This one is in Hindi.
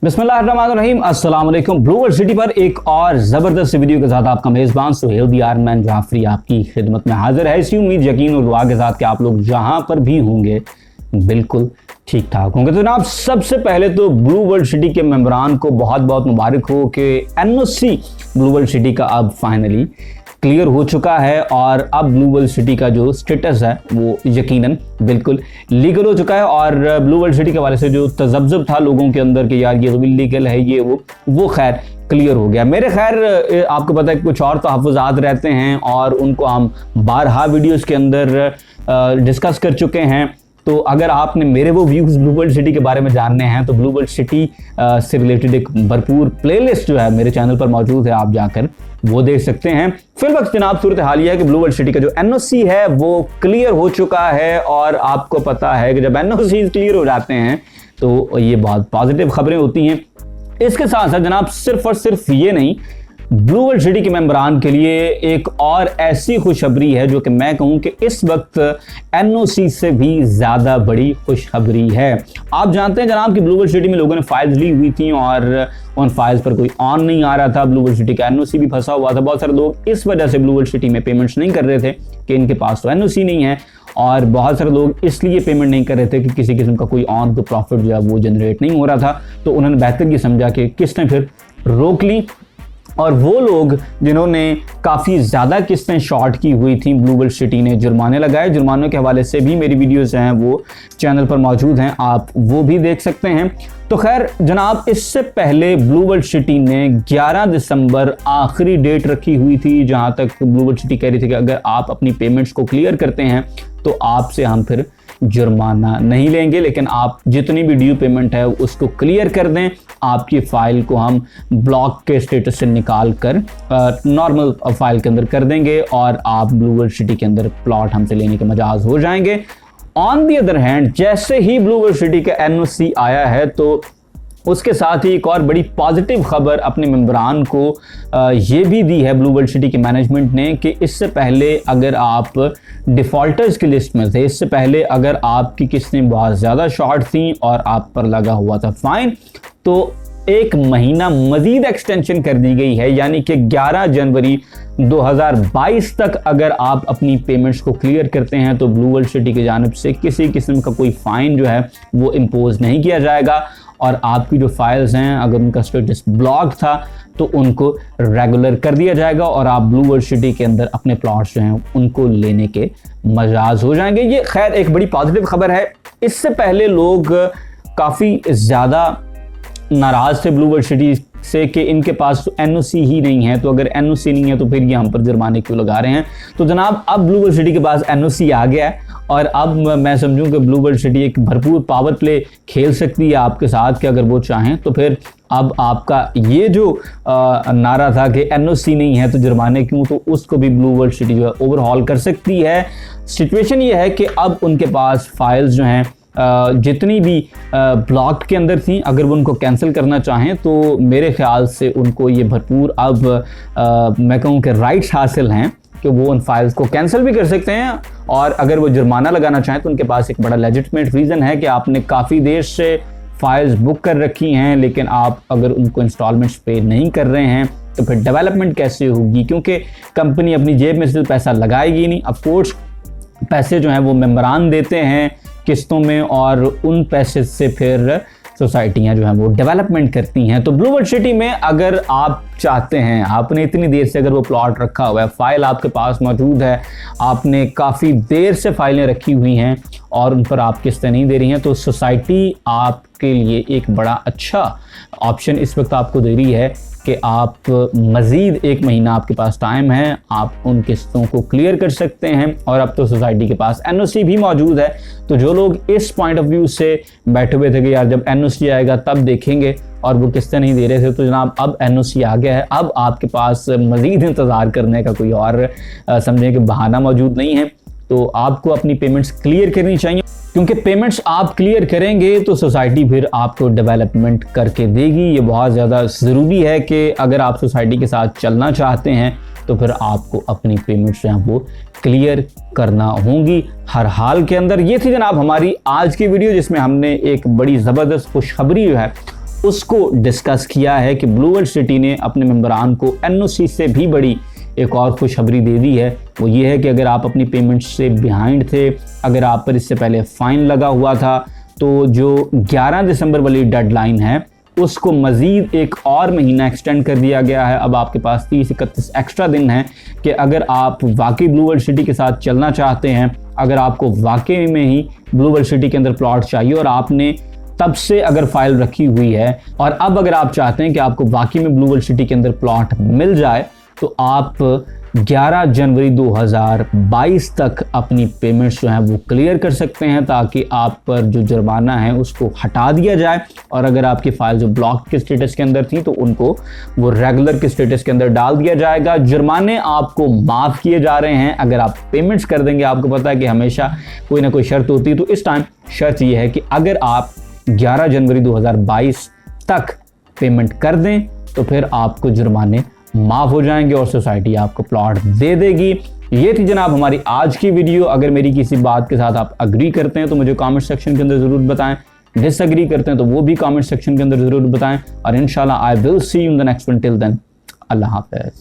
बिस्मिल्लाहिर्रहमानिर्रहीम, अस्सलाम वालेकुम। ब्लू वर्ल्ड सिटी पर एक और ज़बरदस्त वीडियो के साथ आपका मेज़बान सुहेल दी आर्मैन जाफरी आपकी खिदमत में हाजिर है। इसी उम्मीद, यकीन और दुआ के साथ कि आप लोग जहां पर भी होंगे बिल्कुल ठीक ठाक होंगे। तो जनाब, सबसे पहले तो ब्लू वर्ल्ड सिटी के मेंबरान को बहुत बहुत मुबारक हो कि एनओसी ब्लू वर्ल्ड सिटी का अब फाइनली क्लियर हो चुका है और अब ब्लू वर्ल्ड सिटी का जो स्टेटस है वो यकीनन बिल्कुल लीगल हो चुका है। और ब्लू वर्ल्ड सिटी के हवाले से जो तजब्जुब था लोगों के अंदर कि यार ये तो इलीगल है, ये वो खैर क्लियर हो गया। मेरे खैर आपको पता है कुछ और तहफ़्फ़ुज़ात रहते हैं और उनको हम बारहा वीडियोज़ के अंदर डिस्कस कर चुके हैं। तो अगर आपने मेरे वो व्यूज़ ब्लू वर्ल्ड सिटी के बारे में जानने हैं तो ब्लू वर्ल्ड सिटी से रिलेटेड एक भरपूर प्लेलिस्ट जो है मेरे चैनल पर मौजूद है, आप जाकर वो देख सकते हैं। फिर वक्त जनाब सूरत हाल यह है कि ब्लू वर्ल्ड सिटी का जो एनओसी है वो क्लियर हो चुका है और आपको पता है कि जब एनओसी क्लियर हो जाते हैं तो ये बहुत पॉजिटिव खबरें होती हैं। इसके साथ साथ जनाब सिर्फ और सिर्फ ये नहीं, ब्लू वर्ल्ड सिटी के मेंबरान के लिए एक और ऐसी खुशखबरी है जो कि मैं कहूं कि इस वक्त एनओसी से भी ज़्यादा बड़ी खुशखबरी है। आप जानते हैं जनाब कि ब्लू वर्ल्ड सिटी में लोगों ने फाइल्स ली हुई थी और उन फाइल्स पर कोई ऑन नहीं आ रहा था। ब्लू वर्ल्ड सिटी का एनओसी भी फंसा हुआ था। बहुत सारे लोग इस वजह से ब्लू वर्ल्ड सिटी में पेमेंट्स नहीं कर रहे थे कि इनके पास तो एनओसी नहीं है, और बहुत सारे लोग इसलिए पेमेंट नहीं कर रहे थे कि किसी किस्म का कोई ऑन तो प्रॉफिट जो है वो जनरेट नहीं हो रहा था। तो उन्होंने बेहतर ये समझा कि किस्तें फिर रोक ली, और वो लोग जिन्होंने काफ़ी ज़्यादा किस्तें शॉर्ट की हुई थी ब्लू वर्ल्ड सिटी ने जुर्माने लगाए। जुर्मानों के हवाले से भी मेरी वीडियोस हैं वो चैनल पर मौजूद हैं, आप वो भी देख सकते हैं। तो खैर जनाब, इससे पहले ब्लू वर्ल्ड सिटी ने 11 दिसंबर आखिरी डेट रखी हुई थी जहां तक ब्लू वर्ल्ड सिटी कह रही थी कि अगर आप अपनी पेमेंट्स को क्लियर करते हैं तो आपसे हम फिर जुर्माना नहीं लेंगे, लेकिन आप जितनी भी ड्यू पेमेंट है उसको क्लियर कर दें, आपकी फ़ाइल को हम ब्लॉक के स्टेटस से निकाल कर नॉर्मल फाइल के अंदर कर देंगे और आप ब्लू वर्ल्ड सिटी के अंदर प्लॉट हमसे लेने के मजाज हो जाएंगे। ऑन दी अदर हैंड, जैसे ही ब्लू वर्ल्ड सिटी का एनओसी आया है तो उसके साथ ही एक और बड़ी पॉजिटिव खबर अपने मेंबरान को ये भी दी है ब्लू वर्ल्ड सिटी के मैनेजमेंट ने कि इससे पहले अगर आप डिफ़ॉल्टर्स की लिस्ट में थे, इससे पहले अगर आपकी किस्तें बहुत ज़्यादा शॉर्ट थी और आप पर लगा हुआ था फाइन, तो एक महीना मजीद एक्सटेंशन कर दी गई है। यानी कि 11 जनवरी 2022 तक अगर आप अपनी पेमेंट्स को क्लियर करते हैं तो ब्लू वर्ल्ड सिटी की जानिब से किसी किस्म का कोई फ़ाइन जो है वो इम्पोज नहीं किया जाएगा, और आपकी जो फाइल्स हैं अगर उनका स्टेटस ब्लॉक था तो उनको रेगुलर कर दिया जाएगा और आप ब्लू वर्ल्ड सिटी के अंदर अपने प्लॉट्स जो हैं उनको लेने के मजाज हो जाएंगे। ये खैर एक बड़ी पॉजिटिव खबर है। इससे पहले लोग काफ़ी ज़्यादा नाराज़ थे ब्लू वर्ल्ड सिटी से कि इनके पास एनओसी ही नहीं है, तो अगर एनओसी नहीं है तो फिर ये हम पर जुर्माने क्यों लगा रहे हैं। तो जनाब अब ब्लू वर्ल्ड सिटी के पास एनओसी आ गया है और अब मैं समझूं कि ब्लू वर्ल्ड सिटी एक भरपूर पावर प्ले खेल सकती है आपके साथ कि अगर वो चाहें तो फिर अब आपका ये जो नारा था कि एनओसी नहीं है तो जुर्माने क्यों, तो उसको भी ब्लू वर्ल्ड सिटी जो है ओवरहॉल कर सकती है। सिचुएशन ये है कि अब उनके पास फाइल्स जो हैं जितनी भी ब्लॉक के अंदर थी, अगर वो उनको कैंसिल करना चाहें तो मेरे ख्याल से उनको ये भरपूर अब मैं कहूँ कि राइट्स हासिल हैं कि वो उन फाइल्स को कैंसिल भी कर सकते हैं। और अगर वो जुर्माना लगाना चाहें तो उनके पास एक बड़ा लेजिटिमेट रीज़न है कि आपने काफ़ी देर से फाइल्स बुक कर रखी हैं, लेकिन आप अगर उनको इंस्टॉलमेंट्स पे नहीं कर रहे हैं तो फिर डेवलपमेंट कैसे होगी, क्योंकि कंपनी अपनी जेब में से पैसा लगाएगी नहीं। ऑफकोर्स पैसे जो हैं वो मेंबरान देते हैं किस्तों में और उन पैसे से फिर सोसाइटियाँ जो हैं वो डेवलपमेंट करती हैं। तो ब्लू वर्ल्ड सिटी में अगर आप चाहते हैं, आपने इतनी देर से अगर वो प्लॉट रखा हुआ है, फाइल आपके पास मौजूद है, आपने काफ़ी देर से फाइलें रखी हुई हैं और उन पर आप किस्तें नहीं दे रही हैं, तो सोसाइटी आपके लिए एक बड़ा अच्छा ऑप्शन इस वक्त आपको दे रही है कि आप मज़ीद एक महीना आपके पास टाइम है, आप उन किस्तों को क्लियर कर सकते हैं। और अब तो सोसाइटी के पास एनओसी भी मौजूद है। तो जो लोग इस पॉइंट ऑफ व्यू से बैठे हुए थे कि यार जब एनओसी आएगा तब देखेंगे और वो किस्तें नहीं दे रहे थे, तो जनाब अब एनओसी आ गया है। अब आपके पास मज़ीद इंतज़ार करने का कोई और समझें कि बहाना मौजूद नहीं है। तो आपको अपनी पेमेंट्स क्लियर करनी चाहिए, क्योंकि पेमेंट्स आप क्लियर करेंगे तो सोसाइटी फिर आपको डेवलपमेंट करके देगी। ये बहुत ज़्यादा ज़रूरी है कि अगर आप सोसाइटी के साथ चलना चाहते हैं तो फिर आपको अपनी पेमेंट्स जो हैं वो क्लियर करना होंगी हर हाल के अंदर। ये थी जनाब हमारी आज की वीडियो जिसमें हमने एक बड़ी ज़बरदस्त खुशखबरी जो है उसको डिस्कस किया है कि ब्लू वर्ल्ड सिटी ने अपने मेंबरान को एनओसी से भी बड़ी एक और खुशखबरी दे दी है। वो ये है कि अगर आप अपनी पेमेंट से बिहाइंड थे, अगर आप पर इससे पहले फ़ाइन लगा हुआ था, तो जो 11 दिसंबर वाली डेडलाइन है उसको मज़ीद एक और महीना एक्सटेंड कर दिया गया है। अब आपके पास 30-31 एक्स्ट्रा दिन हैं कि अगर आप वाकई ब्लू वर्ल्ड सिटी के साथ चलना चाहते हैं, अगर आपको वाकई में ही ब्लू वर्ल्ड सिटी के अंदर प्लॉट चाहिए और आपने तब से अगर फाइल रखी हुई है, और अब अगर आप चाहते हैं कि आपको वाकई में ब्लू वर्ल्ड सिटी के अंदर प्लॉट मिल जाए, तो आप 11 जनवरी 2022 तक अपनी पेमेंट्स जो हैं वो क्लियर कर सकते हैं, ताकि आप पर जो जुर्माना है उसको हटा दिया जाए। और अगर आपकी फ़ाइल जो ब्लॉक के स्टेटस के अंदर थी तो उनको वो रेगुलर के स्टेटस के अंदर डाल दिया जाएगा। जुर्माने आपको माफ़ किए जा रहे हैं अगर आप पेमेंट्स कर देंगे। आपको पता है कि हमेशा कोई ना कोई शर्त होती है, तो इस टाइम शर्त यह है कि अगर आप 11 जनवरी 2022 तक पेमेंट कर दें तो फिर आपको जुर्माने माफ़ हो जाएंगे और सोसाइटी आपको प्लॉट दे देगी। ये थी जनाब हमारी आज की वीडियो। अगर मेरी किसी बात के साथ आप अग्री करते हैं तो मुझे कमेंट सेक्शन के अंदर ज़रूर बताएं, डिसएग्री करते हैं तो वो भी कमेंट सेक्शन के अंदर ज़रूर बताएं, और इंशाल्लाह I will see you in the next one. Till then, अल्लाह हाफ़िज़।